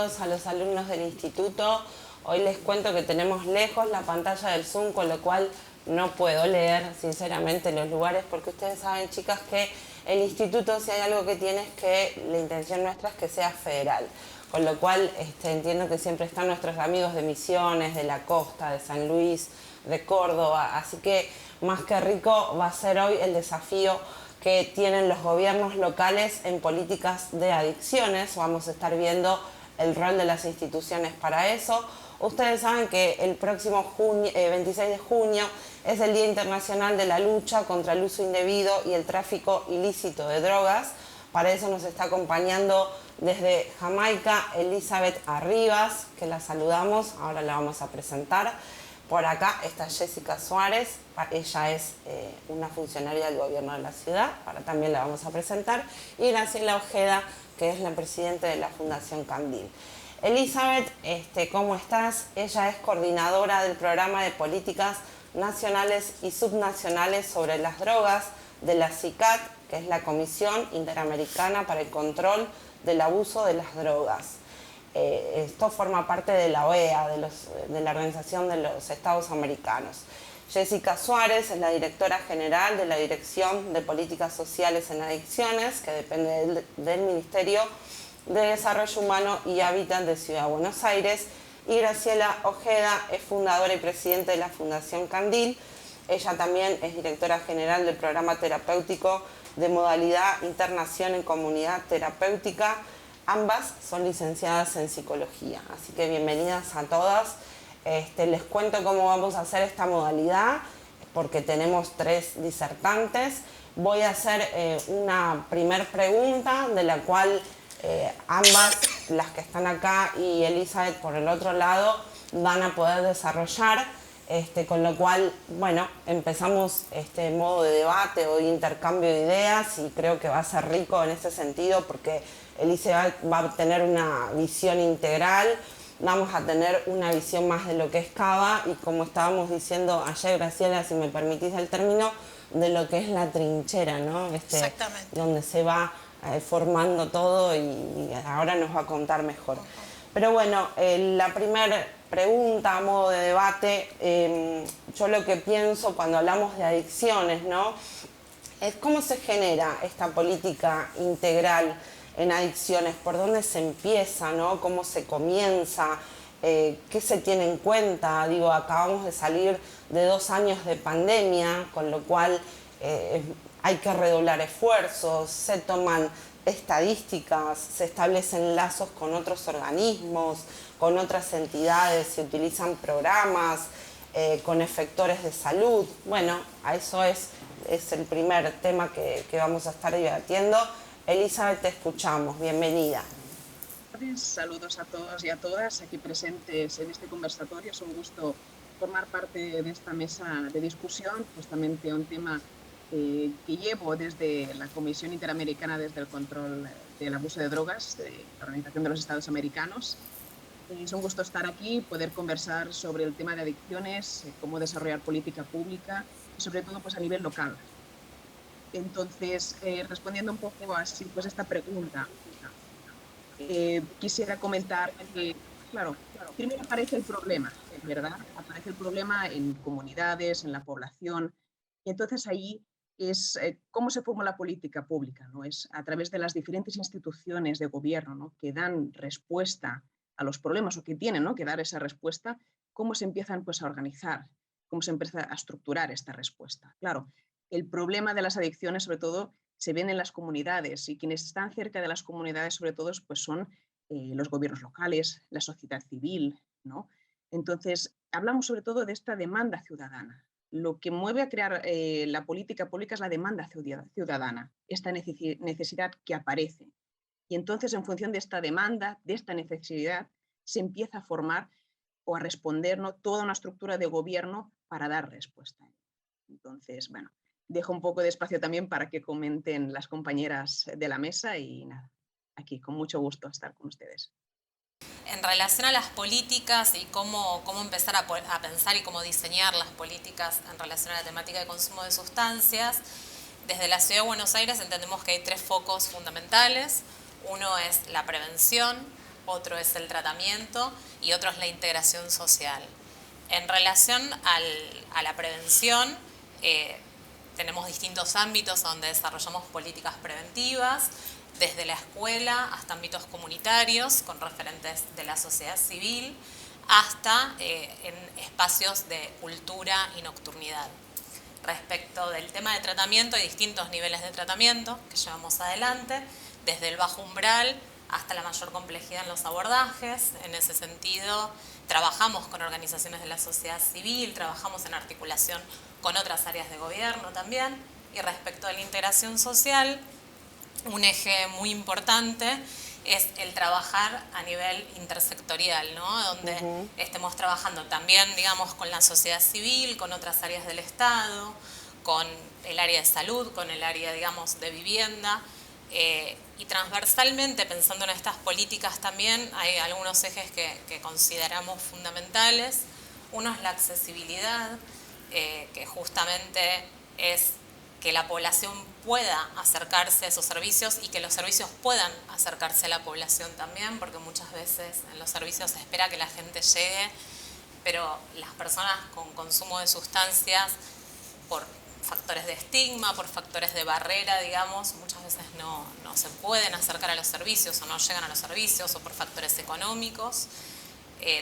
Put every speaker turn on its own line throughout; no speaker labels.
bienvenidos a los alumnos del instituto. Hoy les cuento que tenemos lejos la pantalla del Zoom, con lo cual no puedo leer sinceramente los lugares, porque ustedes saben, chicas, que el instituto, si hay algo que tiene, es que la intención nuestra es que sea federal. Con lo cual entiendo que siempre están nuestros amigos de Misiones, de la costa, de San Luis, de Córdoba. Así que más que rico va a ser hoy el desafío que tienen los gobiernos locales en políticas de adicciones. Vamos a estar viendo el rol de las instituciones para eso. Ustedes saben que el próximo 26 de junio es el Día Internacional de la Lucha contra el Uso Indebido y el Tráfico Ilícito de Drogas. Para eso nos está acompañando desde Jamaica Elizabeth Arribas, que la saludamos, ahora la vamos a presentar. Por acá está Jessica Suárez, ella es una funcionaria del gobierno de la ciudad, ahora también la vamos a presentar. Y Graciela Ojeda, que es la presidenta de la Fundación Candil. Elizabeth, ¿cómo estás? Ella es coordinadora del programa de políticas nacionales y subnacionales sobre las drogas de la CICAT, que es la Comisión Interamericana para el Control del Abuso de las Drogas. Esto forma parte de la OEA, de la Organización de los Estados Americanos. Jessica Suárez es la directora general de la Dirección de Políticas Sociales en Adicciones, que depende del Ministerio de Desarrollo Humano y Hábitat de Ciudad de Buenos Aires. Y Graciela Ojeda es fundadora y presidenta de la Fundación Candil. Ella también es directora general del programa terapéutico de modalidad Internación en Comunidad Terapéutica. Ambas son licenciadas en psicología, así que bienvenidas a todas. Les cuento cómo vamos a hacer esta modalidad, porque tenemos 3 disertantes. Voy a hacer una primer pregunta, de la cual ambas, las que están acá y Elizabeth por el otro lado, van a poder desarrollar. Con lo cual, bueno, empezamos modo de debate o de intercambio de ideas, y creo que va a ser rico en ese sentido, porque Elizabeth va a tener una visión integral, vamos a tener una visión más de lo que es CABA y, como estábamos diciendo ayer, Graciela, si me permitís el término, de lo que es la trinchera, ¿no?
Exactamente.
Donde se va formando todo, y ahora nos va a contar mejor. Pero bueno, la primera pregunta a modo de debate, yo lo que pienso cuando hablamos de adicciones, ¿no?, es cómo se genera esta política integral en adicciones, por dónde se empieza, ¿no?, cómo se comienza, qué se tiene en cuenta. Digo, acabamos de salir de 2 años de pandemia, con lo cual hay que redoblar esfuerzos, se toman estadísticas, se establecen lazos con otros organismos, con otras entidades, se utilizan programas con efectores de salud. Bueno, a eso es el primer tema que vamos a estar debatiendo. Elizabeth, te escuchamos, bienvenida.
Saludos a todos y a todas aquí presentes en este conversatorio. Es un gusto formar parte de esta mesa de discusión, justamente un tema que llevo desde la Comisión Interamericana desde el Control del Abuso de Drogas de la Organización de los Estados Americanos. Es un gusto estar aquí, poder conversar sobre el tema de adicciones, cómo desarrollar política pública y sobre todo pues a nivel local. Entonces, respondiendo un poco así pues esta pregunta, quisiera comentar que, claro, primero aparece el problema, ¿verdad? Aparece el problema en comunidades, en la población, y entonces ahí es cómo se forma la política pública, ¿no? Es a través de las diferentes instituciones de gobierno, ¿no?, que dan respuesta a los problemas, o que tienen, ¿no?, que dar esa respuesta, cómo se empiezan pues a organizar, cómo se empieza a estructurar esta respuesta. Claro, el problema de las adicciones sobre todo se ven en las comunidades, y quienes están cerca de las comunidades sobre todo pues son los gobiernos locales, la sociedad civil, ¿no? Entonces, hablamos sobre todo de esta demanda ciudadana. Lo que mueve a crear la política pública es la demanda ciudadana, esta necesidad que aparece. Y entonces, en función de esta demanda, de esta necesidad, se empieza a formar o a responder, ¿no?, toda una estructura de gobierno para dar respuesta. Entonces, bueno, dejo un poco de espacio también para que comenten las compañeras de la mesa, y nada, aquí con mucho gusto estar con ustedes.
En relación a las políticas y cómo empezar a pensar y cómo diseñar las políticas en relación a la temática de consumo de sustancias, desde la Ciudad de Buenos Aires entendemos que hay 3 focos fundamentales. Uno es la prevención, otro es el tratamiento y otro es la integración social. En relación a la prevención, tenemos distintos ámbitos donde desarrollamos políticas preventivas, desde la escuela hasta ámbitos comunitarios con referentes de la sociedad civil, hasta en espacios de cultura y nocturnidad. Respecto del tema de tratamiento, hay distintos niveles de tratamiento que llevamos adelante, desde el bajo umbral hasta la mayor complejidad en los abordajes. En ese sentido, trabajamos con organizaciones de la sociedad civil, trabajamos en articulación con otras áreas de gobierno también. Y respecto a la integración social, un eje muy importante es el trabajar a nivel intersectorial, ¿no? Donde estemos trabajando también, digamos, con la sociedad civil, con otras áreas del Estado, con el área de salud, con el área, digamos, de vivienda. Y transversalmente, pensando en estas políticas también, hay algunos ejes que consideramos fundamentales. Uno es la accesibilidad, que justamente es que la población pueda acercarse a esos servicios y que los servicios puedan acercarse a la población también, porque muchas veces en los servicios se espera que la gente llegue, pero las personas con consumo de sustancias, por factores de estigma, por factores de barrera, digamos, muchas veces no se pueden acercar a los servicios o no llegan a los servicios, o por factores económicos.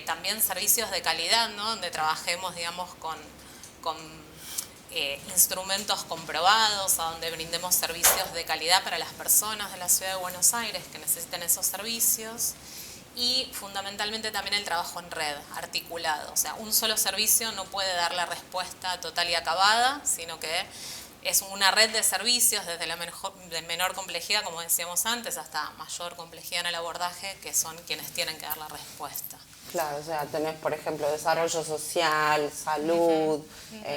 También servicios de calidad, ¿no? Donde trabajemos, digamos, con instrumentos comprobados, a donde brindemos servicios de calidad para las personas de la Ciudad de Buenos Aires que necesiten esos servicios. Y fundamentalmente también el trabajo en red, articulado. O sea, un solo servicio no puede dar la respuesta total y acabada, sino que es una red de servicios desde la menor complejidad, como decíamos antes, hasta mayor complejidad en el abordaje, que son quienes tienen que dar la respuesta.
Claro, o sea, tenés, por ejemplo, desarrollo social, salud,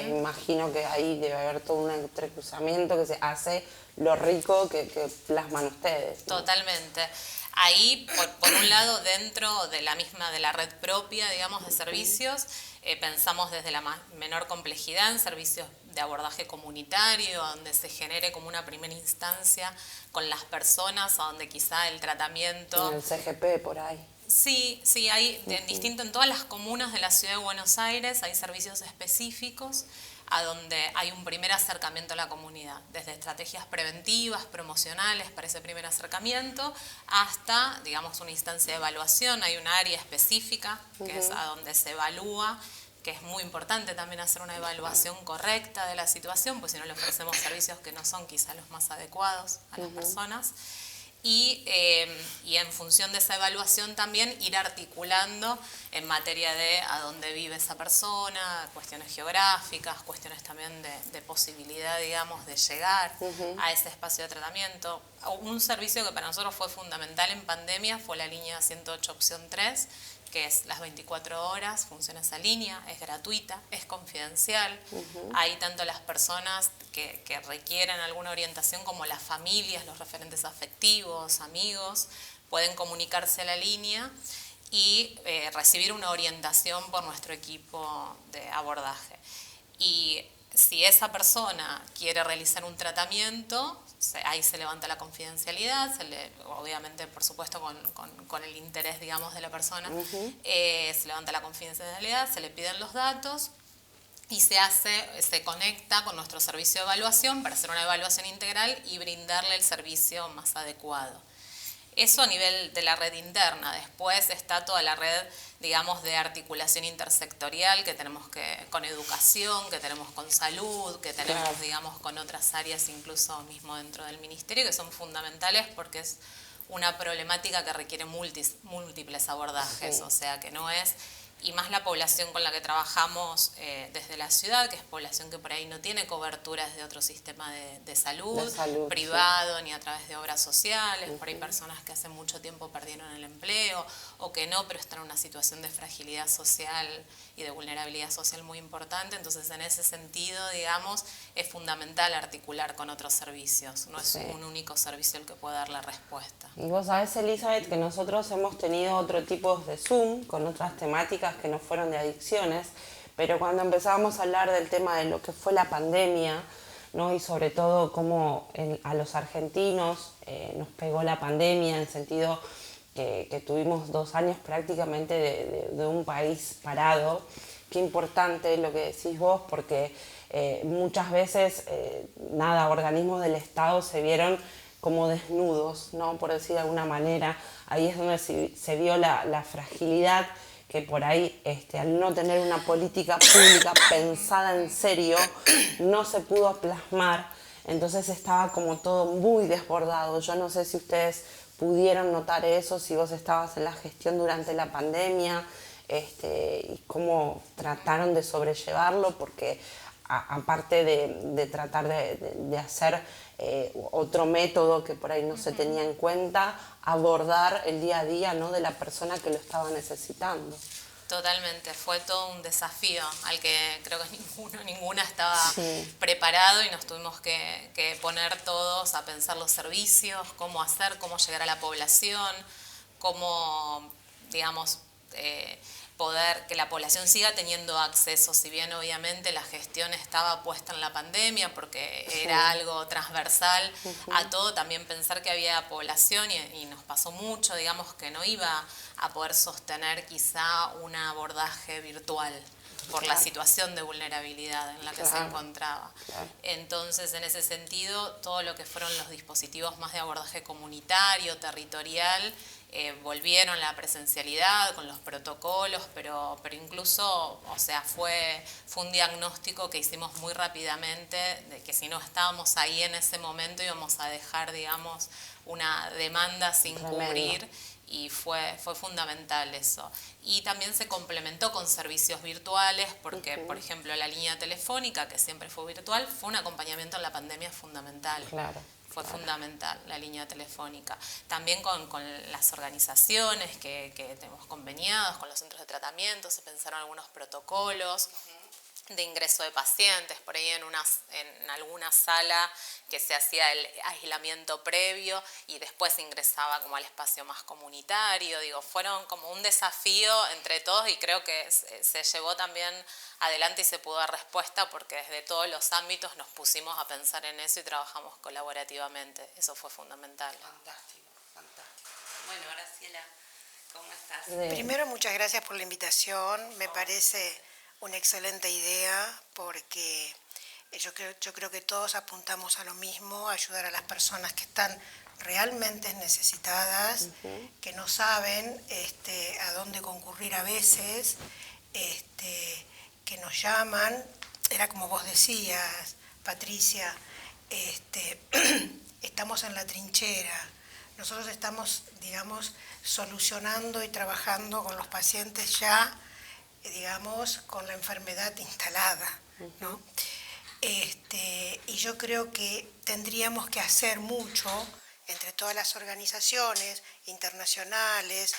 imagino que ahí debe haber todo un entrecruzamiento que se hace lo rico que plasman ustedes, ¿no?
Totalmente. Ahí, por un lado, dentro de la red propia, digamos, de servicios, pensamos desde la menor complejidad en servicios de abordaje comunitario, donde se genere como una primera instancia con las personas, a donde quizá el tratamiento...
En el CGP, por ahí.
Sí, hay en todas las comunas de la Ciudad de Buenos Aires hay servicios específicos a donde hay un primer acercamiento a la comunidad, desde estrategias preventivas, promocionales para ese primer acercamiento, hasta, digamos, una instancia de evaluación. Hay un área específica que es a donde se evalúa, que es muy importante también hacer una evaluación correcta de la situación, pues si no le ofrecemos servicios que no son quizá los más adecuados a las personas. Y en función de esa evaluación también ir articulando en materia de a dónde vive esa persona, cuestiones geográficas, cuestiones también de posibilidad, digamos, de llegar a ese espacio de tratamiento. Un servicio que para nosotros fue fundamental en pandemia fue la línea 108 opción 3, que es las 24 horas, funciona esa línea, es gratuita, es confidencial. Hay tanto las personas que requieren alguna orientación como las familias, los referentes afectivos, amigos, pueden comunicarse a la línea y recibir una orientación por nuestro equipo de abordaje. Y si esa persona quiere realizar un tratamiento, ahí se levanta la confidencialidad, obviamente, por supuesto, con el interés, digamos, de la persona, se levanta la confidencialidad, se le piden los datos y se conecta con nuestro servicio de evaluación para hacer una evaluación integral y brindarle el servicio más adecuado. Eso a nivel de la red interna. Después está toda la red, digamos, de articulación intersectorial que tenemos con educación, que tenemos con salud, que tenemos, digamos, con otras áreas incluso mismo dentro del ministerio, que son fundamentales porque es una problemática que requiere múltiples abordajes, o sea que no es... Y más la población con la que trabajamos desde la ciudad, que es población que por ahí no tiene cobertura desde otro sistema de salud privado, ni a través de obras sociales. Por ahí personas que hace mucho tiempo perdieron el empleo o que no, pero están en una situación de fragilidad social y de vulnerabilidad social muy importante. Entonces, en ese sentido, digamos, es fundamental articular con otros servicios. No es un único servicio el que puede dar la respuesta.
Y vos sabés, Elizabeth, que nosotros hemos tenido otro tipo de Zoom con otras temáticas que no fueron de adicciones, pero cuando empezábamos a hablar del tema de lo que fue la pandemia, ¿no? Y sobre todo cómo a los argentinos nos pegó la pandemia en sentido que tuvimos 2 años prácticamente de un país parado. Qué importante lo que decís vos, porque muchas veces organismos del Estado se vieron como desnudos, ¿no? Por decir de alguna manera. Ahí es donde se vio la fragilidad, que por ahí, al no tener una política pública pensada en serio, no se pudo plasmar. Entonces estaba como todo muy desbordado. Yo no sé si ustedes pudieron notar eso, si vos estabas en la gestión durante la pandemia, y cómo trataron de sobrellevarlo, porque aparte de tratar de hacer otro método que por ahí no se tenía en cuenta, abordar el día a día, ¿no?, de la persona que lo estaba necesitando.
Totalmente, fue todo un desafío al que creo que ninguna estaba preparado, y nos tuvimos que poner todos a pensar los servicios, cómo hacer, cómo llegar a la población, cómo, digamos, poder que la población siga teniendo acceso, si bien obviamente la gestión estaba puesta en la pandemia porque era algo transversal a todo, también pensar que había población y nos pasó mucho, digamos, que no iba a poder sostener quizá un abordaje virtual por la situación de vulnerabilidad en la que se encontraba. Entonces, en ese sentido, todo lo que fueron los dispositivos más de abordaje comunitario, territorial, volvieron la presencialidad con los protocolos, pero incluso, o sea, fue un diagnóstico que hicimos muy rápidamente, de que si no estábamos ahí en ese momento íbamos a dejar, digamos, una demanda sin cubrir. Y fue fundamental eso. Y también se complementó con servicios virtuales, porque, por ejemplo, la línea telefónica, que siempre fue virtual, fue un acompañamiento en la pandemia fundamental. Fue fundamental la línea telefónica. También con las organizaciones que tenemos conveniados, con los centros de tratamiento, se pensaron algunos protocolos de ingreso de pacientes, por ahí en alguna sala que se hacía el aislamiento previo y después ingresaba como al espacio más comunitario. Digo, fueron como un desafío entre todos, y creo que se llevó también adelante y se pudo dar respuesta, porque desde todos los ámbitos nos pusimos a pensar en eso y trabajamos colaborativamente. Eso fue fundamental.
Fantástico, fantástico. Bueno, Graciela, ¿cómo estás?
Primero, muchas gracias por la invitación. Me parece una excelente idea, porque yo creo que todos apuntamos a lo mismo, ayudar a las personas que están realmente necesitadas, que no saben a dónde concurrir a veces, que nos llaman. Era como vos decías, Patricia, estamos en la trinchera. Nosotros estamos, digamos, solucionando y trabajando con los pacientes ya, digamos, con la enfermedad instalada, ¿no? Y yo creo que tendríamos que hacer mucho entre todas las organizaciones internacionales,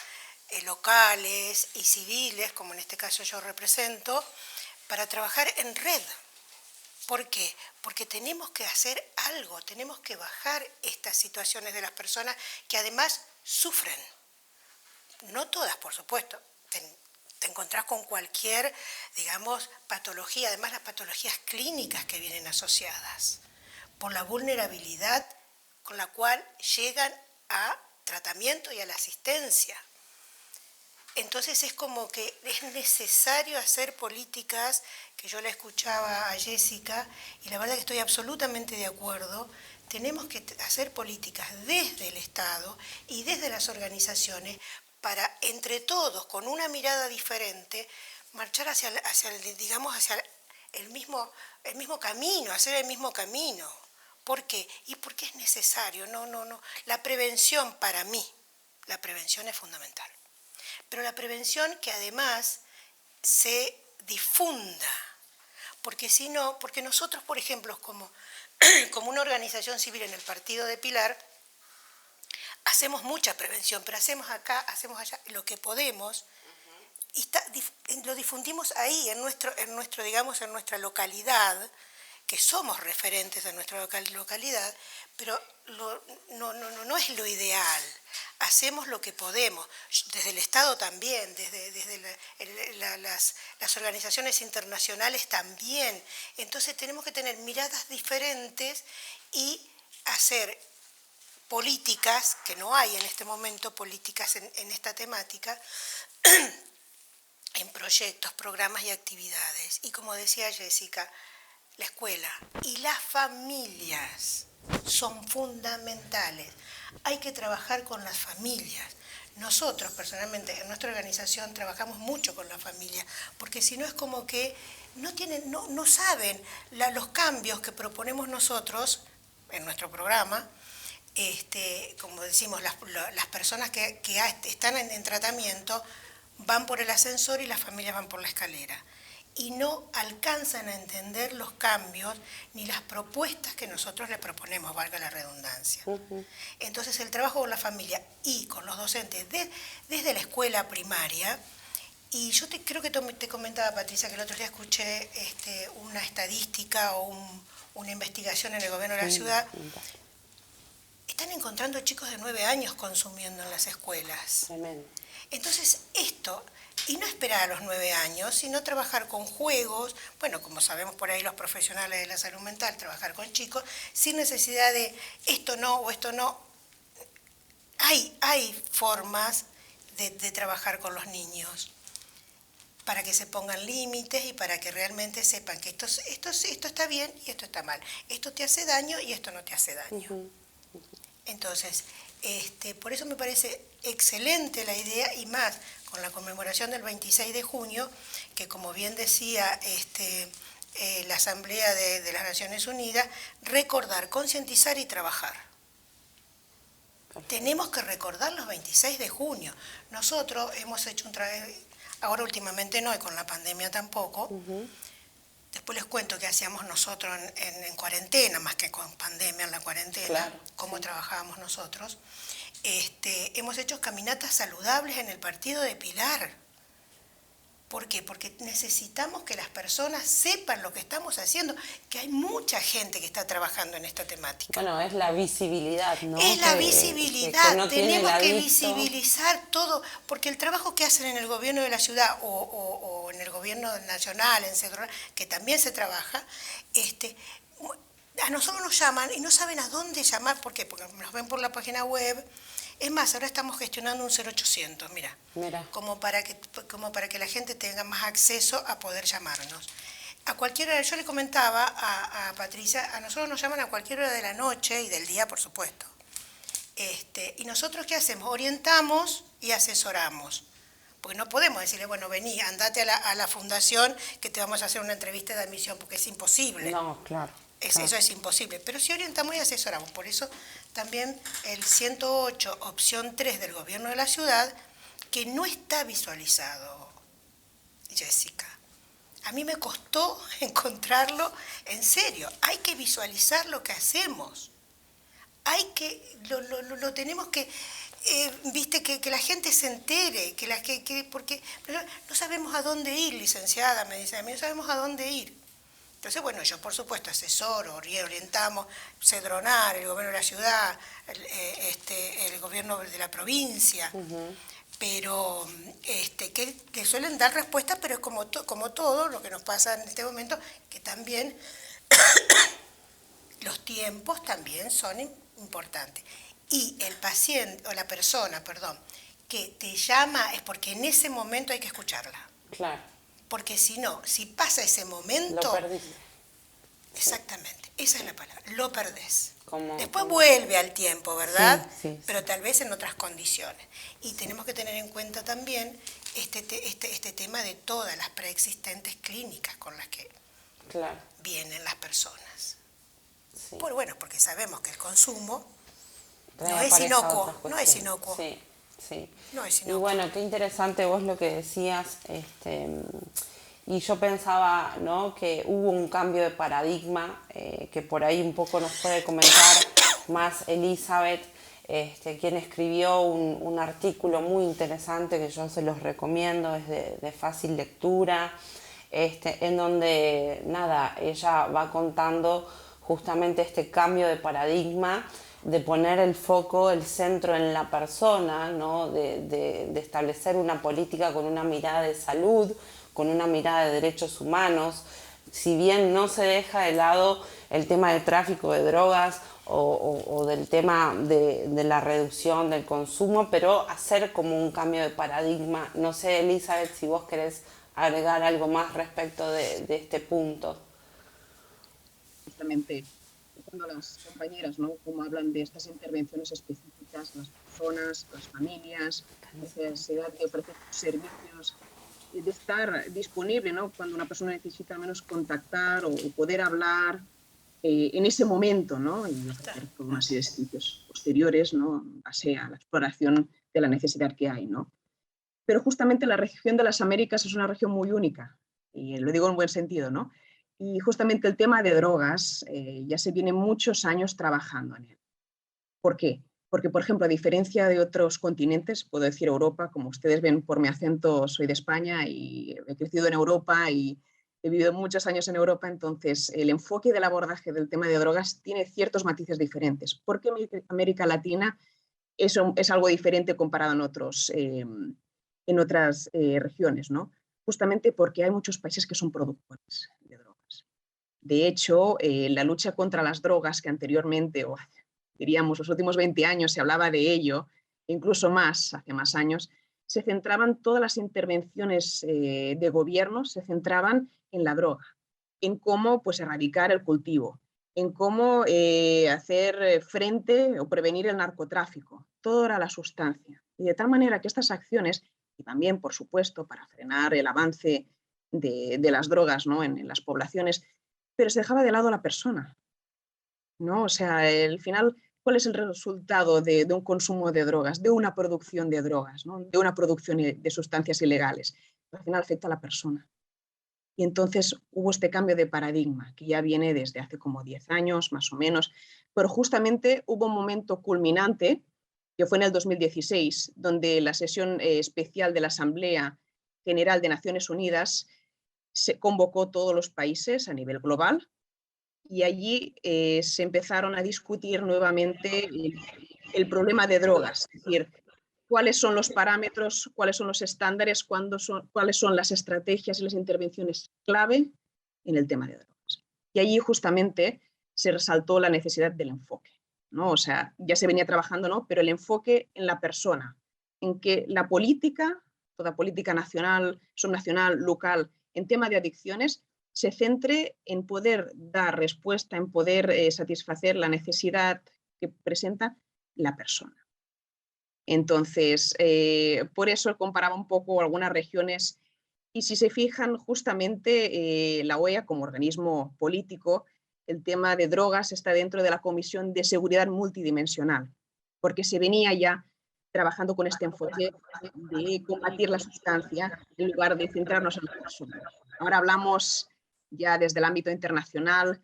locales y civiles, como en este caso yo represento, para trabajar en red. ¿Por qué? Porque tenemos que hacer algo, tenemos que bajar estas situaciones de las personas que además sufren. No todas, por supuesto. Te encontrás con cualquier, digamos, patología, además las patologías clínicas que vienen asociadas, por la vulnerabilidad con la cual llegan a tratamiento y a la asistencia. Entonces es como que es necesario hacer políticas, que yo la escuchaba a Jessica, y la verdad que estoy absolutamente de acuerdo. Tenemos que hacer políticas desde el Estado y desde las organizaciones para, entre todos, con una mirada diferente, marchar hacia el mismo camino, hacer el mismo camino. ¿Por qué? Y porque es necesario. No. La prevención, para mí, la prevención es fundamental. Pero la prevención que además se difunda. Porque si no, porque nosotros, por ejemplo, como una organización civil en el Partido de Pilar, hacemos mucha prevención, pero hacemos acá, hacemos allá lo que podemos, y lo difundimos ahí, en nuestra localidad, que somos referentes de nuestra localidad, pero no es lo ideal. Hacemos lo que podemos, desde el Estado también, desde las organizaciones internacionales también. Entonces tenemos que tener miradas diferentes y hacer políticas, que no hay en este momento políticas en esta temática, en proyectos, programas y actividades. Y como decía Jessica, la escuela y las familias son fundamentales. Hay que trabajar con las familias. Nosotros, personalmente, en nuestra organización trabajamos mucho con la familia, porque si no es como que no saben los cambios que proponemos nosotros en nuestro programa. Como decimos, las personas que están en tratamiento van por el ascensor y las familias van por la escalera. Y no alcanzan a entender los cambios ni las propuestas que nosotros les proponemos, valga la redundancia. Entonces el trabajo con la familia y con los docentes desde la escuela primaria, y yo creo que te comentaba, Patricia, que el otro día escuché una estadística o una investigación en el gobierno de la ciudad. Están encontrando chicos de 9 años consumiendo en las escuelas.
Tremendo.
Entonces esto, y no esperar a los 9 años, sino trabajar con juegos, bueno, como sabemos por ahí los profesionales de la salud mental, trabajar con chicos, sin necesidad de esto no o esto no. Hay formas de trabajar con los niños para que se pongan límites y para que realmente sepan que esto está bien y esto está mal. Esto te hace daño y esto no te hace daño. Entonces, por eso me parece excelente la idea, y más con la conmemoración del 26 de junio, que como bien decía la Asamblea de las Naciones Unidas, recordar, concientizar y trabajar. Tenemos que recordar los 26 de junio. Nosotros hemos hecho un trabajo, ahora últimamente no, y con la pandemia tampoco. Después les cuento qué hacíamos nosotros en cuarentena, más que con pandemia en la cuarentena, claro, cómo trabajábamos nosotros. Hemos hecho caminatas saludables en el partido de Pilar. ¿Por qué? Porque necesitamos que las personas sepan lo que estamos haciendo, que hay mucha gente que está trabajando en esta temática.
Bueno, es la visibilidad, ¿no?
Es la visibilidad,
que no
tenemos que visibilizar todo, porque el trabajo que hacen en el gobierno de la ciudad o en el gobierno nacional, en Cedrona, que también se trabaja, a nosotros nos llaman y no saben a dónde llamar. ¿Por qué? Porque nos ven por la página web. Es más, ahora estamos gestionando un 0800, mira. Como para que la gente tenga más acceso a poder llamarnos. A cualquier hora, yo le comentaba a Patricia, a nosotros nos llaman a cualquier hora de la noche y del día, por supuesto. Y nosotros, ¿qué hacemos? Orientamos y asesoramos. Porque no podemos decirle, bueno, vení, andate a la fundación que te vamos a hacer una entrevista de admisión, porque es imposible.
No, claro.
Eso es imposible, pero sí orientamos y asesoramos. Por eso también el 108, opción 3 del gobierno de la ciudad, que no está visualizado, Jessica. A mí me costó encontrarlo, en serio. Hay que visualizar lo que hacemos. Lo tenemos que, viste, que la gente se entere, porque no sabemos a dónde ir, licenciada, me dice a mí, no sabemos a dónde ir. Entonces, bueno, yo por supuesto asesoro, orientamos, Cedronar, el gobierno de la ciudad, el gobierno de la provincia, pero que suelen dar respuestas, pero es como todo lo que nos pasa en este momento, que también los tiempos también son importantes. Y el paciente, o la persona, perdón, que te llama es porque en ese momento hay que escucharla.
Claro.
Porque si no, si pasa ese momento...
Lo perdís.
Exactamente, esa es la palabra, lo perdés. Después vuelve al tiempo, ¿verdad?
Sí.
Pero tal vez en otras condiciones. Y tenemos que tener en cuenta también este tema de todas las preexistentes clínicas con las que vienen las personas.
Sí.
Porque sabemos que el consumo
no
es inocuo.
Sí.
No es inocuo.
Y bueno, qué interesante vos lo que decías, y yo pensaba, ¿no?, que hubo un cambio de paradigma, que por ahí un poco nos puede comentar más Elizabeth, quien escribió un artículo muy interesante que yo se los recomiendo, es de fácil lectura, en donde, ella va contando justamente este cambio de paradigma, de poner el foco, el centro en la persona, ¿no?, de establecer una política con una mirada de salud, con una mirada de derechos humanos. Si bien no se deja de lado el tema del tráfico de drogas o del tema de la reducción del consumo, pero hacer como un cambio de paradigma. No sé, Elizabeth, si vos querés agregar algo más respecto de este punto.
Justamente, cuando las compañeras, ¿no?, como hablan de estas intervenciones específicas, las personas, las familias, necesidad de ofrecer servicios, de estar disponible, ¿no?, cuando una persona necesita al menos contactar o poder hablar en ese momento, ¿no?, y ofrecer toda una serie de servicios posteriores, ¿no?, en base a la exploración de la necesidad que hay, ¿no? Pero justamente la región de las Américas es una región muy única, y lo digo en buen sentido, ¿no? Y justamente el tema de drogas ya se viene muchos años trabajando en él. ¿Por qué? Porque, por ejemplo, a diferencia de otros continentes, puedo decir Europa, como ustedes ven por mi acento, soy de España y he crecido en Europa y he vivido muchos años en Europa, entonces el enfoque del abordaje del tema de drogas tiene ciertos matices diferentes. ¿Por qué América Latina es algo diferente comparado en otras regiones, ¿no? Justamente porque hay muchos países que son productores de drogas. De hecho, la lucha contra las drogas, que anteriormente, o diríamos los últimos 20 años se hablaba de ello, incluso más, hace más años, se centraban todas las intervenciones de gobierno, se centraban en la droga, en cómo pues, erradicar el cultivo, en cómo hacer frente o prevenir el narcotráfico. Todo era la sustancia. Y de tal manera que estas acciones, y también, por supuesto, para frenar el avance de las drogas, ¿no?, en las poblaciones, pero se dejaba de lado a la persona, ¿no? O sea, al final, ¿cuál es el resultado de un consumo de drogas, de una producción de drogas, ¿no?, de una producción de sustancias ilegales? Al final afecta a la persona. Y entonces hubo este cambio de paradigma, que ya viene desde hace como 10 años, más o menos, pero justamente hubo un momento culminante, que fue en el 2016, donde la sesión especial de la Asamblea General de Naciones Unidas se convocó todos los países a nivel global y allí se empezaron a discutir nuevamente el problema de drogas, es decir, cuáles son los parámetros, cuáles son los estándares, cuáles son las estrategias y las intervenciones clave en el tema de drogas. Y allí justamente se resaltó la necesidad del enfoque, ¿no? O sea, ya se venía trabajando, ¿no?, pero el enfoque en la persona, en que la política, toda política nacional, subnacional, local, en tema de adicciones, se centre en poder dar respuesta, en poder satisfacer la necesidad que presenta la persona. Entonces, por eso comparaba un poco algunas regiones y si se fijan justamente la OEA como organismo político, el tema de drogas está dentro de la Comisión de Seguridad Multidimensional, porque se venía ya trabajando con este enfoque de combatir la sustancia en lugar de centrarnos en la persona. Ahora hablamos ya desde el ámbito internacional,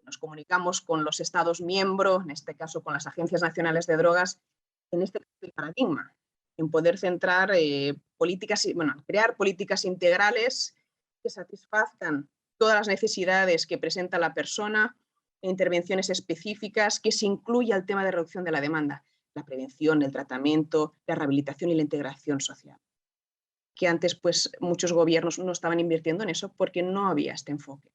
nos comunicamos con los Estados miembros, en este caso con las agencias nacionales de drogas, en este paradigma, en poder centrar crear políticas integrales que satisfazcan todas las necesidades que presenta la persona, intervenciones específicas, que se incluya el tema de reducción de la demanda, la prevención, el tratamiento, la rehabilitación y la integración social. Que antes pues muchos gobiernos no estaban invirtiendo en eso porque no había este enfoque.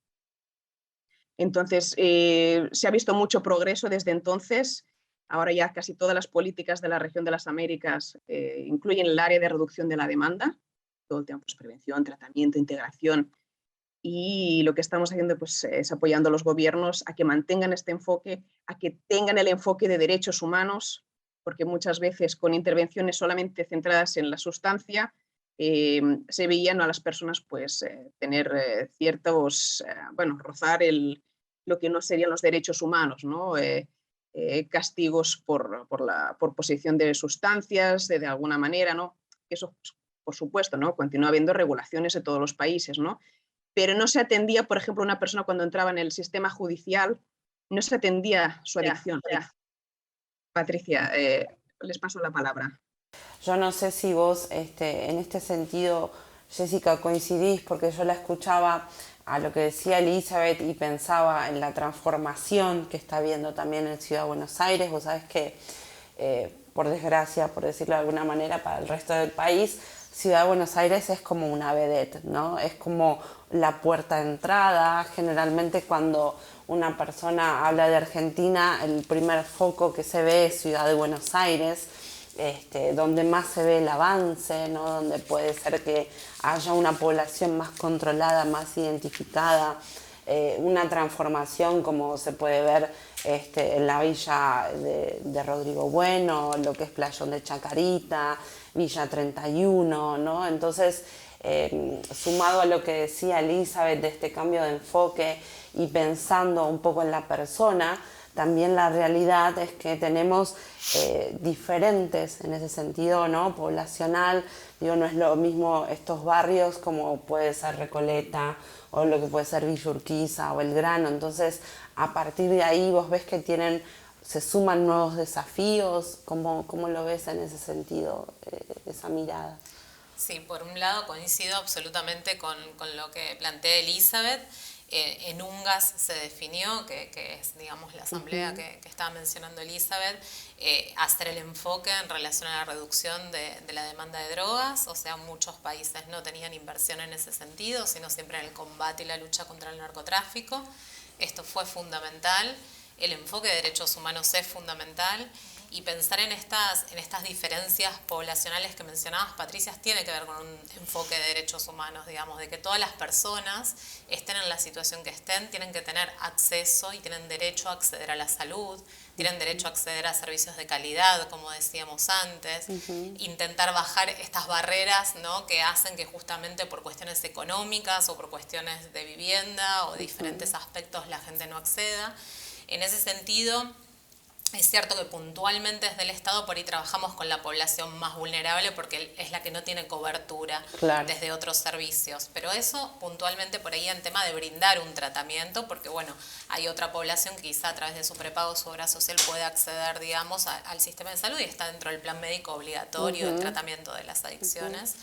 Entonces, se ha visto mucho progreso desde entonces. Ahora ya casi todas las políticas de la región de las Américas incluyen el área de reducción de la demanda, todo el tema pues, prevención, tratamiento, integración. Y lo que estamos haciendo pues, es apoyando a los gobiernos a que mantengan este enfoque, a que tengan el enfoque de derechos humanos, porque muchas veces con intervenciones solamente centradas en la sustancia, se veían a las personas pues, tener ciertos, rozar lo que no serían los derechos humanos, ¿no? Castigos por posesión de sustancias, de alguna manera, ¿no? Eso, pues, por supuesto, ¿no? Continúa habiendo regulaciones en todos los países, ¿no? Pero no se atendía, por ejemplo, una persona cuando entraba en el sistema judicial, no se atendía su adicción. Patricia, les paso la palabra.
Yo no sé si vos, en este sentido, Jessica, coincidís, porque yo la escuchaba a lo que decía Elizabeth y pensaba en la transformación que está habiendo también en Ciudad de Buenos Aires. Vos sabés que, por desgracia, por decirlo de alguna manera, para el resto del país, Ciudad de Buenos Aires es como una vedette, ¿no? Es como la puerta de entrada. Generalmente cuando una persona habla de Argentina, el primer foco que se ve es Ciudad de Buenos Aires, donde más se ve el avance, ¿no? Donde puede ser que haya una población más controlada, más identificada, una transformación como se puede ver en la villa de Rodrigo Bueno, lo que es Playón de Chacarita, Villa 31, ¿no? Entonces, sumado a lo que decía Elizabeth de este cambio de enfoque y pensando un poco en la persona, también la realidad es que tenemos diferentes en ese sentido, ¿no? Poblacional, digo, no es lo mismo estos barrios como puede ser Recoleta o lo que puede ser Villa Urquiza o Belgrano. Entonces, a partir de ahí vos ves que se suman nuevos desafíos. ¿Cómo lo ves en ese sentido, esa mirada?
Sí, por un lado coincido absolutamente con lo que plantea Elizabeth. En UNGAS se definió, que es, digamos, la asamblea que estaba mencionando Elizabeth, hacer el enfoque en relación a la reducción de la demanda de drogas. O sea, muchos países no tenían inversión en ese sentido, sino siempre en el combate y la lucha contra el narcotráfico. Esto fue fundamental. El enfoque de derechos humanos es fundamental. Y pensar en estas diferencias poblacionales que mencionabas, Patricia, tiene que ver con un enfoque de derechos humanos, digamos, de que todas las personas, estén en la situación que estén, tienen que tener acceso y tienen derecho a acceder a la salud, tienen derecho a acceder a servicios de calidad, como decíamos antes, intentar bajar estas barreras, ¿no?, que hacen que justamente por cuestiones económicas o por cuestiones de vivienda o diferentes aspectos la gente no acceda. En ese sentido, es cierto que puntualmente desde el Estado por ahí trabajamos con la población más vulnerable porque es la que no tiene cobertura desde otros servicios. Pero eso puntualmente por ahí en tema de brindar un tratamiento, porque bueno, hay otra población que quizá a través de su prepago o su obra social puede acceder, digamos, al sistema de salud y está dentro del plan médico obligatorio del tratamiento de las adicciones.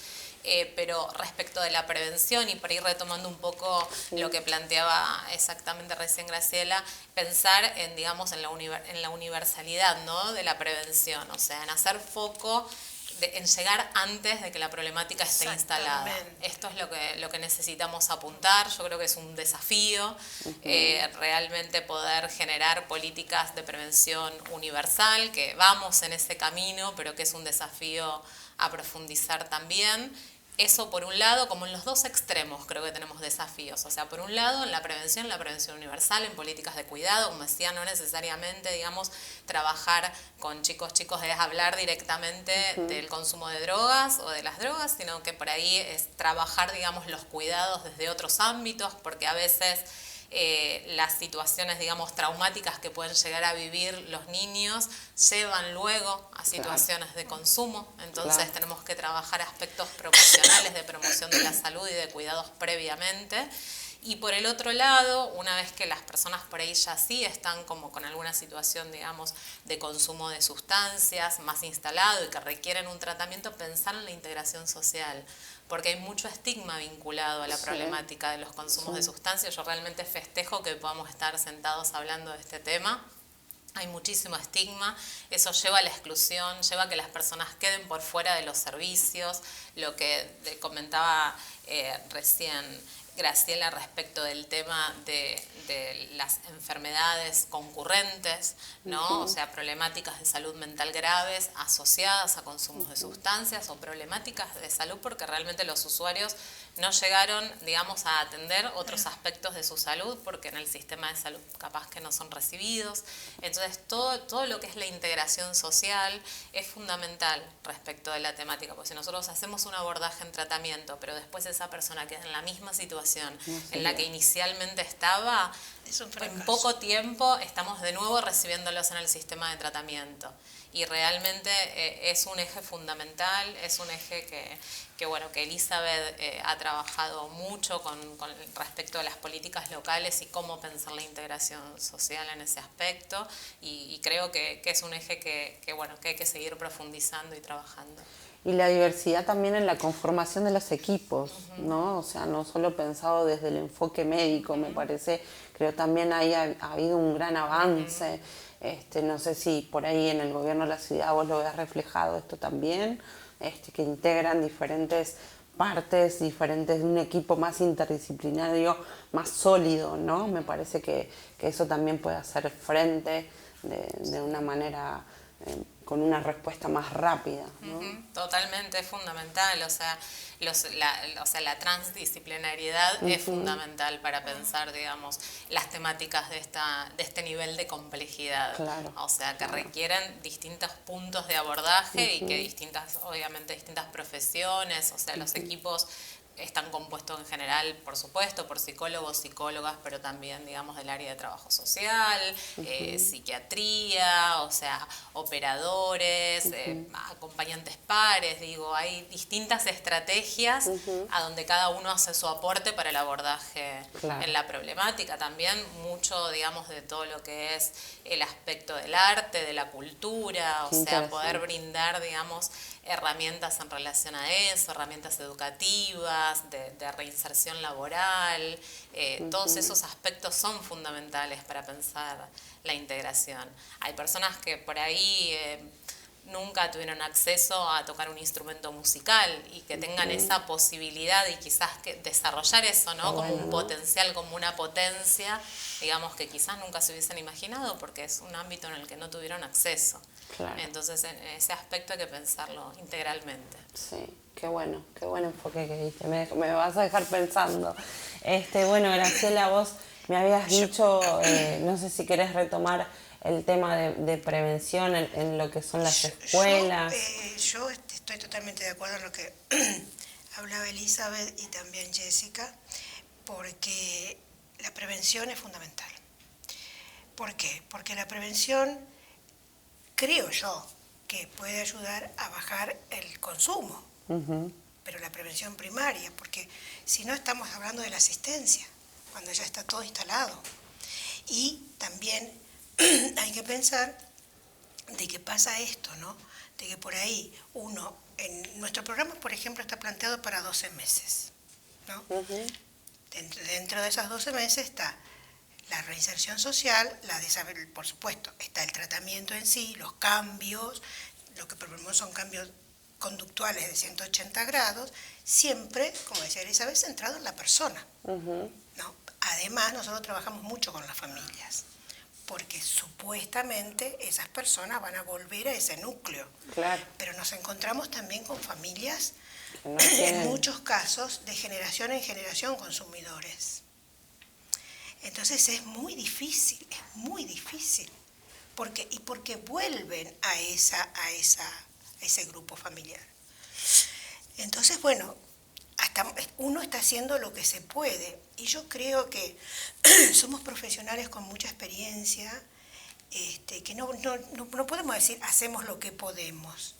Pero respecto de la prevención, y por ahí retomando un poco lo que planteaba exactamente recién Graciela, pensar en, digamos, en la universalidad, ¿no?, de la prevención, o sea, en hacer foco en llegar antes de que la problemática esté instalada. Esto es lo que necesitamos apuntar. Yo creo que es un desafío realmente poder generar políticas de prevención universal, que vamos en ese camino, pero que es un desafío a profundizar también. Eso por un lado, como en los dos extremos creo que tenemos desafíos. O sea, por un lado en la prevención universal, en políticas de cuidado, como decía, no necesariamente, digamos, trabajar con chicos es hablar directamente del consumo de drogas o de las drogas, sino que por ahí es trabajar, digamos, los cuidados desde otros ámbitos, porque a veces las situaciones, digamos, traumáticas que pueden llegar a vivir los niños llevan luego a situaciones de consumo. Entonces tenemos que trabajar aspectos promocionales de promoción de la salud y de cuidados previamente. Y por el otro lado, una vez que las personas por ahí ya sí están como con alguna situación, digamos, de consumo de sustancias más instalado y que requieren un tratamiento, pensar en la integración social, porque hay mucho estigma vinculado a la problemática de los consumos de sustancias. Yo realmente festejo que podamos estar sentados hablando de este tema. Hay muchísimo estigma, eso lleva a la exclusión, lleva a que las personas queden por fuera de los servicios, lo que comentaba recién Graciela respecto del tema de las enfermedades concurrentes, ¿no? O sea, problemáticas de salud mental graves asociadas a consumos de sustancias o problemáticas de salud porque realmente los usuarios no llegaron, digamos, a atender otros aspectos de su salud porque en el sistema de salud capaz que no son recibidos. Entonces, todo lo que es la integración social es fundamental respecto de la temática, porque si nosotros hacemos un abordaje en tratamiento, pero después esa persona queda en la misma situación en la que inicialmente estaba, en poco tiempo estamos de nuevo recibiéndolos en el sistema de tratamiento. Y realmente es un eje fundamental, es un eje que Elizabeth ha trabajado mucho con respecto a las políticas locales y cómo pensar la integración social en ese aspecto. Y creo que es un eje que hay que seguir profundizando y trabajando.
Y la diversidad también en la conformación de los equipos, ¿no? O sea, no solo pensado desde el enfoque médico, me parece, creo también ahí ha habido un gran avance. No sé si por ahí en el gobierno de la ciudad vos lo ves reflejado esto también, que integran diferentes partes diferentes de un equipo más interdisciplinario, más sólido, ¿no? Me parece que eso también puede hacer frente de una manera, con una respuesta más rápida, ¿no?
Totalmente, es fundamental, o sea, la transdisciplinariedad es fundamental para pensar, digamos, las temáticas de este nivel de complejidad.
Claro,
O sea, que requieren distintos puntos de abordaje y que obviamente distintas profesiones, o sea, los equipos están compuestos en general, por supuesto, por psicólogos, psicólogas, pero también, digamos, del área de trabajo social, psiquiatría, o sea, operadores, acompañantes pares, digo, hay distintas estrategias a donde cada uno hace su aporte para el abordaje en la problemática. También mucho, digamos, de todo lo que es el aspecto del arte, de la cultura, o sea, poder brindar, digamos, herramientas en relación a eso, herramientas educativas, de reinserción laboral, todos esos aspectos son fundamentales para pensar la integración. Hay personas que por ahí nunca tuvieron acceso a tocar un instrumento musical y que tengan esa posibilidad y quizás que desarrollar eso, ¿no? Como un potencial, como una potencia, digamos, que quizás nunca se hubiesen imaginado porque es un ámbito en el que no tuvieron acceso.
Claro.
Entonces, en ese aspecto hay que pensarlo integralmente.
Sí, qué bueno enfoque que diste, me vas a dejar pensando. Bueno, Graciela, vos me habías dicho, no sé si querés retomar el tema de prevención en lo que son las escuelas.
Yo estoy totalmente de acuerdo en lo que hablaba Elizabeth y también Jessica, porque la prevención es fundamental. ¿Por qué? Porque la prevención, creo yo, que puede ayudar a bajar el consumo, pero la prevención primaria, porque si no estamos hablando de la asistencia, cuando ya está todo instalado. Y también hay que pensar de que pasa esto, ¿no? De que por ahí en nuestro programa, por ejemplo, está planteado para 12 meses, ¿no? Dentro de esos 12 meses está la reinserción social, por supuesto, está el tratamiento en sí, los cambios, lo que proponemos son cambios conductuales de 180 grados, siempre, como decía Elizabeth, centrado en la persona, ¿no? Además, nosotros trabajamos mucho con las familias, porque supuestamente esas personas van a volver a ese núcleo.
Claro.
Pero nos encontramos también con familias,
tienen...
en muchos casos, de generación en generación consumidores. Entonces es muy difícil, porque vuelven a ese grupo familiar. Entonces, bueno, uno está haciendo lo que se puede, y yo creo que somos profesionales con mucha experiencia, que no podemos decir hacemos lo que podemos,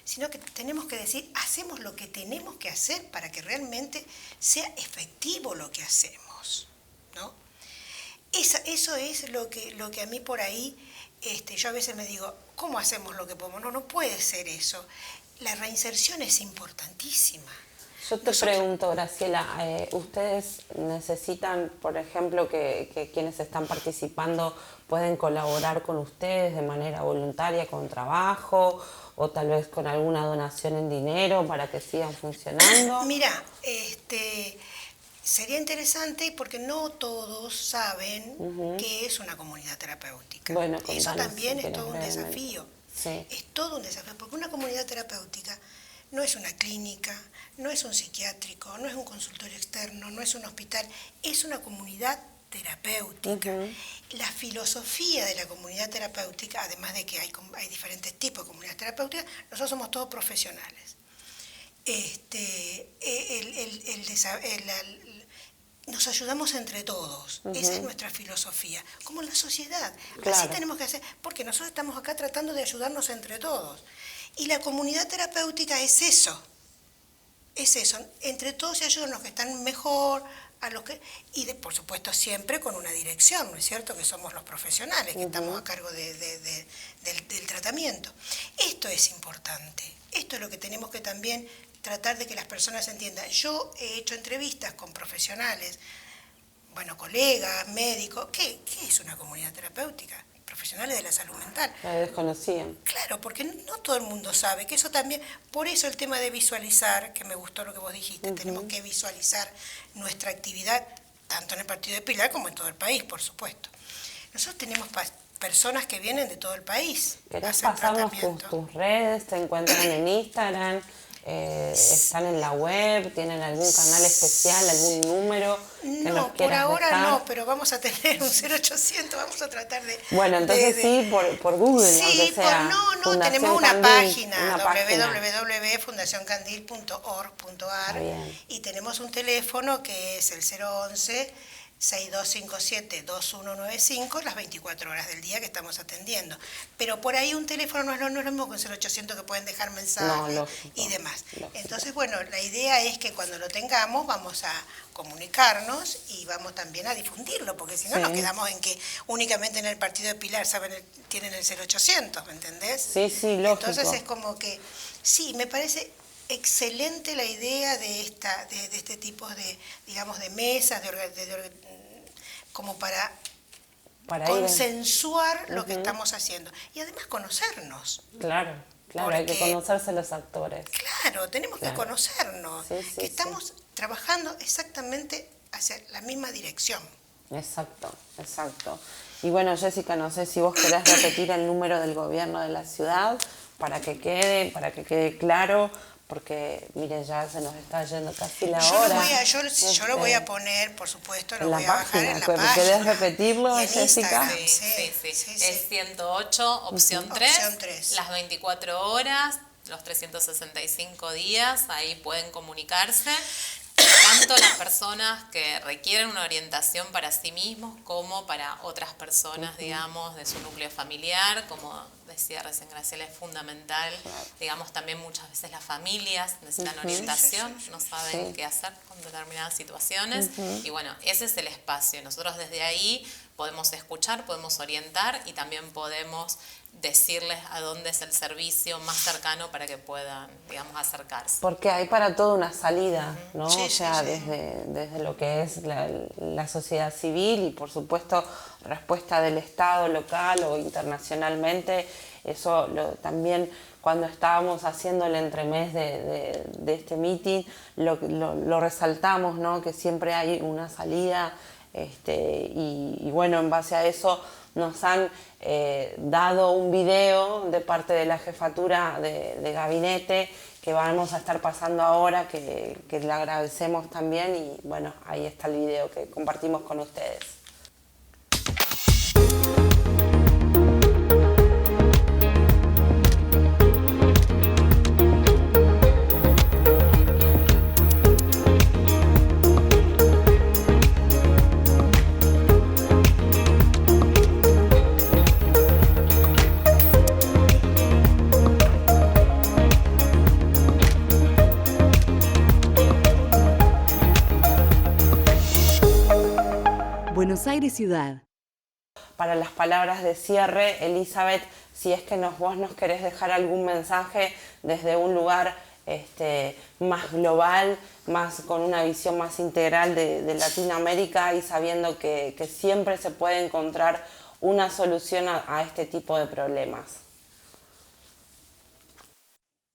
sino que tenemos que decir hacemos lo que tenemos que hacer para que realmente sea efectivo lo que hacemos, ¿no? Eso es lo que a mí por ahí, yo a veces me digo, ¿cómo hacemos lo que podemos? No puede ser eso. La reinserción es importantísima.
Yo te pregunto, Graciela, ¿ustedes necesitan, por ejemplo, que quienes están participando pueden colaborar con ustedes de manera voluntaria con trabajo o tal vez con alguna donación en dinero para que sigan funcionando?
Mira, sería interesante porque no todos saben qué es una comunidad terapéutica.
Bueno,
eso también es todo un desafío.
Sí.
Es todo un desafío, porque una comunidad terapéutica no es una clínica, no es un psiquiátrico, no es un consultorio externo, no es un hospital, es una comunidad terapéutica. La filosofía de la comunidad terapéutica, además de que hay diferentes tipos de comunidades terapéuticas, nosotros somos todos profesionales. Nos ayudamos entre todos, esa es nuestra filosofía, como en la sociedad.
Claro.
Así tenemos que hacer, porque nosotros estamos acá tratando de ayudarnos entre todos. Y la comunidad terapéutica es eso, entre todos se ayudan los que están mejor, por supuesto siempre con una dirección, ¿no es cierto? Que somos los profesionales que estamos a cargo del tratamiento. Esto es importante, esto es lo que tenemos que también tratar de que las personas entiendan. Yo he hecho entrevistas con profesionales, colegas, médicos. ¿Qué es una comunidad terapéutica? profesionales de la salud mental.
La desconocían.
Claro, porque no todo el mundo sabe, que eso también, por eso el tema de visualizar, que me gustó lo que vos dijiste, tenemos que visualizar nuestra actividad, tanto en el partido de Pilar como en todo el país, por supuesto. Nosotros tenemos personas que vienen de todo el país.
¿Querés pasarnos tus redes? ¿Te encuentran en Instagram? ¿Están en la web? ¿Tienen algún canal especial, algún número que nos
No, por
quieras
ahora
dejar?
no, pero vamos a tener un 0800, vamos a tratar de...
Bueno, entonces sí, por Google,
Sí,
aunque sea.
no, tenemos una página, www.fundacioncandil.org.ar, y tenemos un teléfono que es el 011 6257-2195, las 24 horas del día que estamos atendiendo. Pero por ahí un teléfono no es lo mismo que un 0800 que pueden dejar mensajes y demás. Lógico. Entonces, bueno, la idea es que cuando lo tengamos vamos a comunicarnos y vamos también a difundirlo, porque si no nos quedamos en que únicamente en el partido de Pilar tienen el 0800, ¿me entendés?
Sí, lógico.
Entonces es como que, sí, me parece excelente la idea de este tipo de, digamos, de mesas, como para consensuar lo que estamos haciendo. Y además conocernos.
Claro, hay que conocerse los actores.
Claro, tenemos que conocernos, que estamos trabajando exactamente hacia la misma dirección.
Exacto. Y bueno, Jessica, no sé si vos querés repetir el número del gobierno de la ciudad para que quede claro, porque miren, ya se nos está yendo casi la hora.
Yo lo voy a poner, por supuesto, lo voy a bajar en la
página. ¿Querés repetirlo, Jessica?
Sí. Es 108, opción 3, las 24 horas, los 365 días, ahí pueden comunicarse. Tanto las personas que requieren una orientación para sí mismos como para otras personas, digamos, de su núcleo familiar. Como decía recién Graciela, es fundamental. Digamos, también muchas veces las familias necesitan orientación, no saben qué hacer con determinadas situaciones. Y bueno, ese es el espacio. Nosotros desde ahí podemos escuchar, podemos orientar y también podemos decirles a dónde es el servicio más cercano para que puedan, digamos, acercarse.
Porque hay para todo una salida, ¿no? Desde lo que es la sociedad civil y, por supuesto, respuesta del Estado local o internacionalmente. Eso también, cuando estábamos haciendo el entremés de este meeting, lo resaltamos, ¿no? Que siempre hay una salida, y bueno, en base a eso nos han dado un video de parte de la jefatura de gabinete que vamos a estar pasando ahora, que le agradecemos también, y bueno, ahí está el video que compartimos con ustedes.
Buenos Aires Ciudad.
Para las palabras de cierre, Elizabeth, si es que vos nos querés dejar algún mensaje desde un lugar más global, más con una visión más integral de Latinoamérica, y sabiendo que siempre se puede encontrar una solución a este tipo de problemas.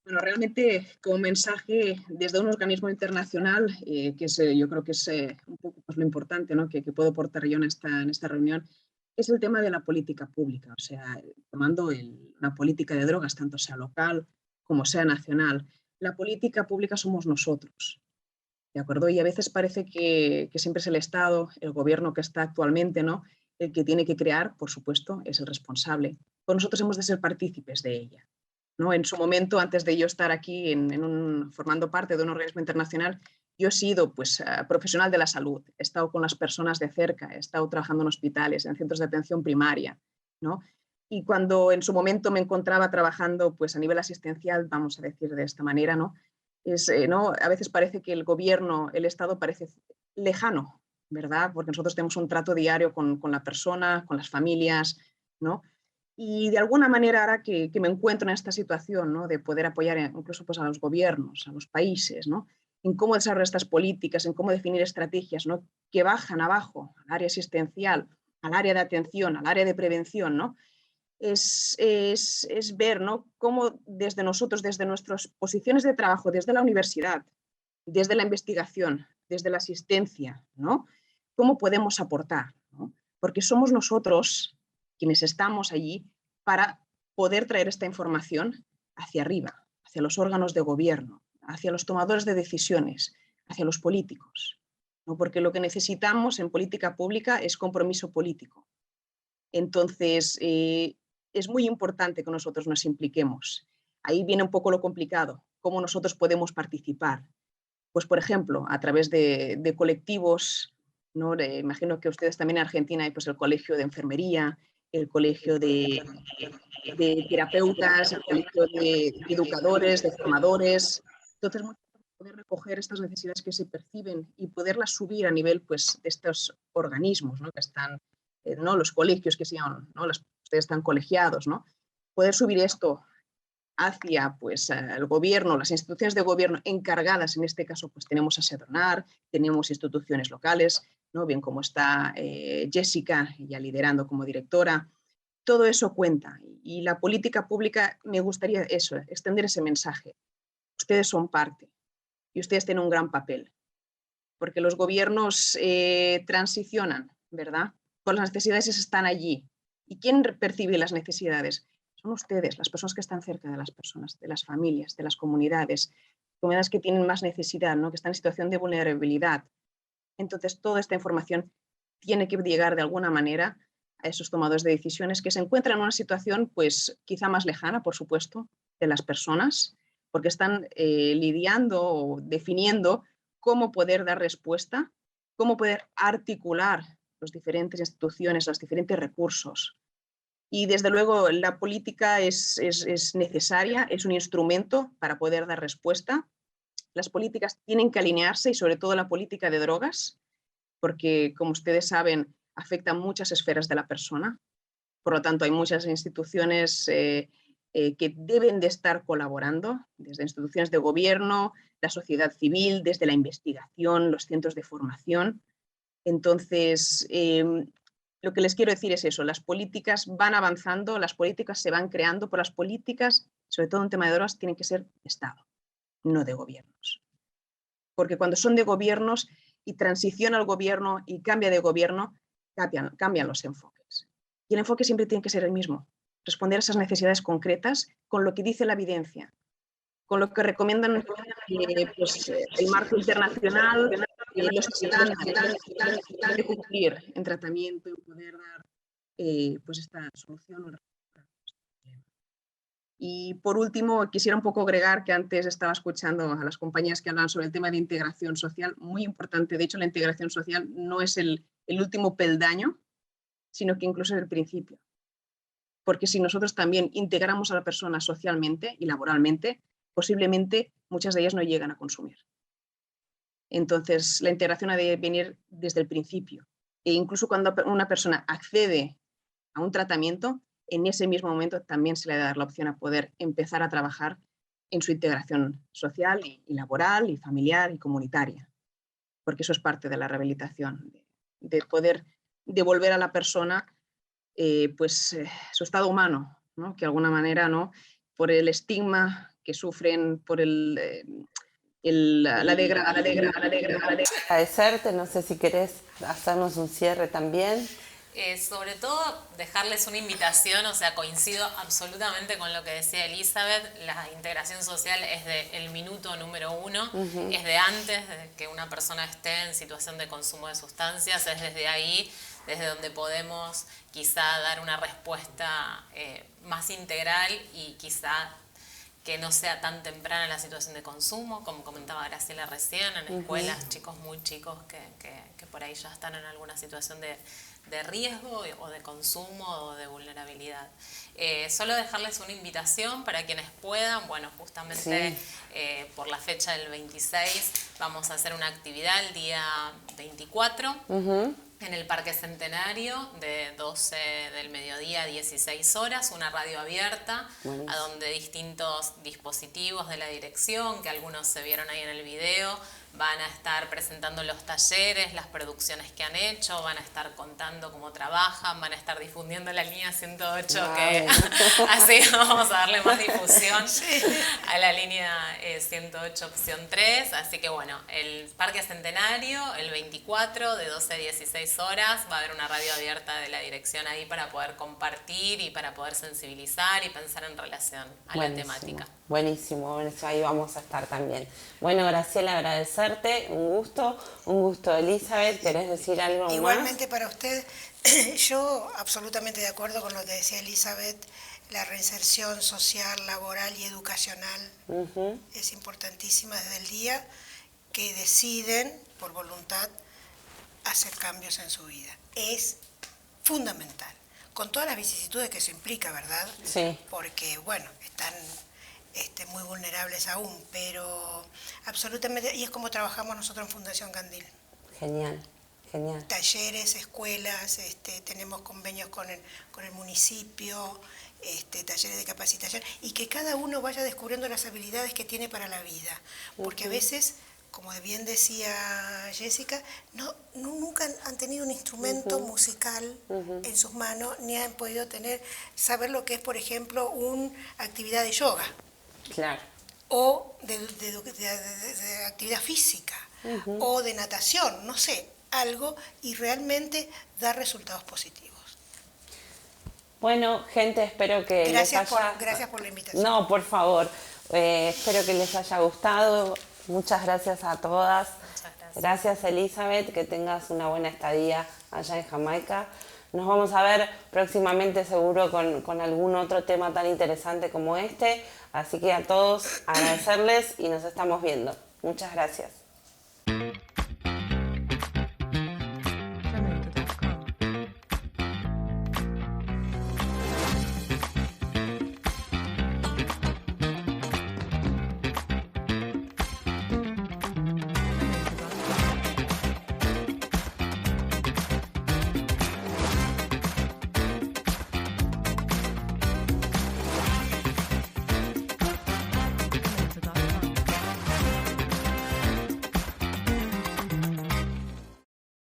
Bueno, realmente como mensaje desde un organismo internacional, que yo creo que es un poco lo importante, ¿no? que puedo aportar yo en esta reunión, es el tema de la política pública, o sea, tomando una política de drogas, tanto sea local como sea nacional. La política pública somos nosotros, ¿de acuerdo? Y a veces parece que siempre es el Estado, el gobierno que está actualmente, ¿no? El que tiene que crear, por supuesto, es el responsable. Pues nosotros hemos de ser partícipes de ella, ¿no? En su momento, antes de yo estar aquí formando parte de un organismo internacional, yo he sido profesional de la salud, he estado con las personas de cerca, he estado trabajando en hospitales, en centros de atención primaria, ¿no? Y cuando en su momento me encontraba trabajando a nivel asistencial, vamos a decir de esta manera, ¿no? ¿no? A veces parece que el gobierno, el Estado parece lejano, ¿verdad? Porque nosotros tenemos un trato diario con la persona, con las familias, ¿no? Y de alguna manera, ahora que me encuentro en esta situación, ¿no? De poder apoyar incluso a los gobiernos, a los países, ¿no? En cómo desarrollar estas políticas, en cómo definir estrategias, ¿no? Que bajan abajo, al área asistencial, al área de atención, al área de prevención, ¿no? Es ver, ¿no?, cómo desde nosotros, desde nuestras posiciones de trabajo, desde la universidad, desde la investigación, desde la asistencia, ¿no?, cómo podemos aportar, ¿no? Porque somos nosotros quienes estamos allí para poder traer esta información hacia arriba, hacia los órganos de gobierno, hacia los tomadores de decisiones, hacia los políticos, ¿no? Porque lo que necesitamos en política pública es compromiso político. Entonces, es muy importante que nosotros nos impliquemos. Ahí viene un poco lo complicado, cómo nosotros podemos participar. Pues, por ejemplo, a través de colectivos, ¿no? Imagino que ustedes también en Argentina hay pues, el colegio de enfermería, el colegio de terapeutas, el colegio de educadores, de formadores. Entonces, muy importante poder recoger estas necesidades que se perciben y poderlas subir a nivel pues, de estos organismos, ¿no?, que están, ¿no?, los colegios que se llaman, ¿no?, ustedes están colegiados, ¿no? Poder subir esto hacia pues, el gobierno, las instituciones de gobierno encargadas, en este caso pues tenemos a Sedronar, tenemos instituciones locales, ¿no?, bien como está Jessica ya liderando como directora, todo eso cuenta. Y la política pública, me gustaría eso, extender ese mensaje. Ustedes son parte y ustedes tienen un gran papel, porque los gobiernos transicionan, ¿verdad? Pues las necesidades están allí. ¿Y quién percibe las necesidades? Son ustedes, las personas que están cerca de las personas, de las familias, de las comunidades que tienen más necesidad, ¿no?, que están en situación de vulnerabilidad. Entonces, toda esta información tiene que llegar de alguna manera a esos tomadores de decisiones que se encuentran en una situación, pues, quizá más lejana, por supuesto, de las personas, porque están lidiando o definiendo cómo poder dar respuesta, cómo poder articular las diferentes instituciones, los diferentes recursos. Y desde luego la política es necesaria, es un instrumento para poder dar respuesta. Las políticas tienen que alinearse y sobre todo la política de drogas, porque como ustedes saben, afecta a muchas esferas de la persona. Por lo tanto, hay muchas instituciones que deben de estar colaborando, desde instituciones de gobierno, la sociedad civil, desde la investigación, los centros de formación. Entonces, lo que les quiero decir es eso, las políticas van avanzando, las políticas se van creando, pero las políticas, sobre todo en tema de drogas, tienen que ser de Estado, no de gobiernos. Porque cuando son de gobiernos y transiciona el gobierno y cambia de gobierno, cambian los enfoques. Y el enfoque siempre tiene que ser el mismo, responder a esas necesidades concretas con lo que dice la evidencia, con lo que recomiendan pues, el marco internacional, los estándares de cumplir en tratamiento, en poder dar pues esta solución. Y por último, quisiera un poco agregar que antes estaba escuchando a las compañeras que hablaban sobre el tema de integración social, muy importante. De hecho, la integración social no es el último peldaño, sino que incluso es el principio. Porque si nosotros también integramos a la persona socialmente y laboralmente, posiblemente muchas de ellas no llegan a consumir. Entonces, la integración ha de venir desde el principio. E incluso cuando una persona accede a un tratamiento, en ese mismo momento también se le da la opción a poder empezar a trabajar en su integración social y laboral y familiar y comunitaria, porque eso es parte de la rehabilitación, de poder devolver a la persona su estado humano, ¿no?, que de alguna manera, ¿no?, por el estigma que sufren, por la degradación.
Agradecerte, no sé si querés hacernos un cierre también.
Sobre todo dejarles una invitación, o sea, coincido absolutamente con lo que decía Elizabeth, la integración social es del minuto número 1, es de antes de que una persona esté en situación de consumo de sustancias, es desde ahí, desde donde podemos quizá dar una respuesta más integral y quizá que no sea tan temprana la situación de consumo, como comentaba Graciela recién, en escuelas, chicos muy chicos que por ahí ya están en alguna situación de riesgo o de consumo o de vulnerabilidad. Solo dejarles una invitación para quienes puedan, bueno, justamente por la fecha del 26 vamos a hacer una actividad el día 24 en el Parque Centenario de 12 del mediodía a 16 horas, una radio abierta a donde distintos dispositivos de la dirección, que algunos se vieron ahí en el video, van a estar presentando los talleres, las producciones que han hecho, van a estar contando cómo trabajan, van a estar difundiendo la línea 108,
Wow.
que así vamos a darle más difusión a la línea 108 opción 3. Así que bueno, el Parque Centenario, el 24 de 12 a 16 horas, va a haber una radio abierta de la dirección ahí para poder compartir y para poder sensibilizar y pensar en relación a la temática.
Buenísimo, ahí vamos a estar también. Bueno, Graciela, agradecerte, un gusto, Elizabeth, ¿querés decir algo más?
Igualmente para usted, yo absolutamente de acuerdo con lo que decía Elizabeth, la reinserción social, laboral y educacional es importantísima desde el día que deciden, por voluntad, hacer cambios en su vida. Es fundamental, con todas las vicisitudes que eso implica, ¿verdad?
Sí.
Porque, bueno, están muy vulnerables aún, pero absolutamente, y es como trabajamos nosotros en Fundación Candil.
Genial.
Talleres, escuelas, tenemos convenios con el municipio, talleres de capacitación, y que cada uno vaya descubriendo las habilidades que tiene para la vida, porque a veces, como bien decía Jessica, nunca han tenido un instrumento musical en sus manos, ni han podido saber lo que es, por ejemplo, una actividad de yoga.
Claro.
O de actividad física, o de natación, no sé, algo, y realmente dar resultados positivos.
Bueno, gente, espero que
gracias por la invitación.
No, por favor, espero que les haya gustado. Muchas gracias a todas.
Muchas gracias.
Gracias, Elizabeth, que tengas una buena estadía allá en Jamaica. Nos vamos a ver próximamente seguro con algún otro tema tan interesante como este. Así que a todos agradecerles y nos estamos viendo. Muchas gracias.